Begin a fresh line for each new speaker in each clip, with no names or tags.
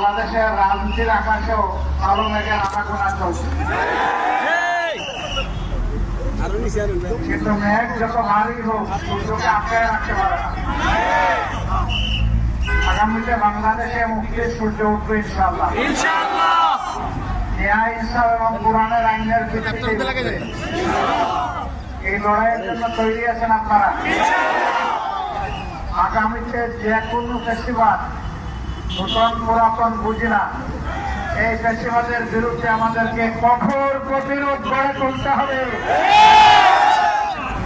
বাংলাদেশের রাজনীতির আকাশেও কালো মেঘের আনাগোনা চলছে, কিন্তু মেঘ যত ভারী হোক সূর্যকে আটকায় রাখতে পারে না। আগামীতে বাংলাদেশে মুক্তির সূর্য উঠবে ইনশাআল্লাহ। ন্যায়, ইনসাফ এবং কোরআনের আইনের ভিত্তিতে উঠবে। এই লড়াইয়ের জন্য তৈরি আছেন আপনারা? আগামীতে যে কোনো ফেস্টিভাল নূতন পুরাতন বুঝি না, এই ফেস্টিভালের বিরুদ্ধে আমাদেরকে কঠোর প্রতিরোধ গড়ে তুলতে হবে।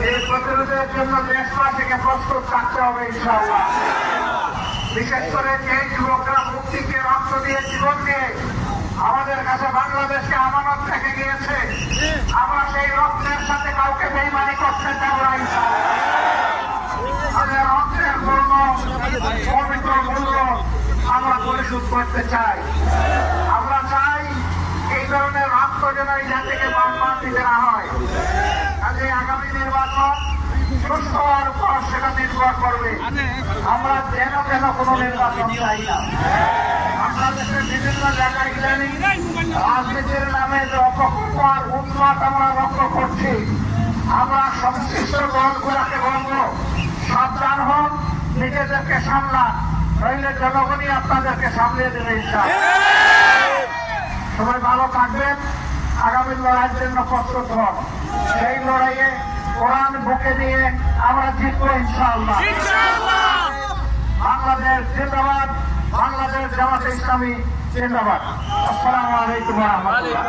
এই প্রতিরোধের জন্য দেশবাসীকে প্রস্তুত থাকতে হবে ইনশাআল্লাহ। বিশেষ করে যে যুবকরা মুক্তিকে রক্ত দিয়ে জীবন দিয়ে আমাদের কাছে বাংলাদেশকে আমানত রেখে গিয়েছে, আমরা সেই রক্তের সাথে কাউকে বেইমানি করতে চাই না ইনশাআল্লাহ। আমাদের রক্তের পূর্ণ পবিত্র মূল্য আমরা পরিশোধ করতে চাই। আমরা চাই এই ধরনের রক্ত যেন এই জাতিকে বারবার দিতে না হয়। কাজে আগামী নির্বাচন সুস্থ হওয়ার উপর সেটা নির্ভর করবে। আমরা যেন কোনো নির্বাচন চাই না। বাংলাদেশের বিভিন্ন জায়গায় ইদানিং রাজনীতির নামে যে অপকর্ম উন্মাদ আমরা লক্ষ্য করছি, আমরা সংশ্লিষ্ট দলগুলোকে বলবো সাবধান হন, নিজেদেরকে সামলান, নইলে জনগণই আপনাদেরকে সামলিয়ে দেবে ইনশাআল্লাহ। সবাই ভালো থাকবেন, আগামী লড়াইয়ের জন্য প্রস্তুত হন। সেই লড়াইয়ে কোরআন বুকে নিয়ে আমরা জিতবো ইনশাআল্লাহ। বাংলাদেশ জিন্দাবাদ, বাংলাদেশ জামাতে ইসলামী জিন্দাবাদ। আসসালামু আলাইকুম ওয়া রাহমাতুল্লাহ।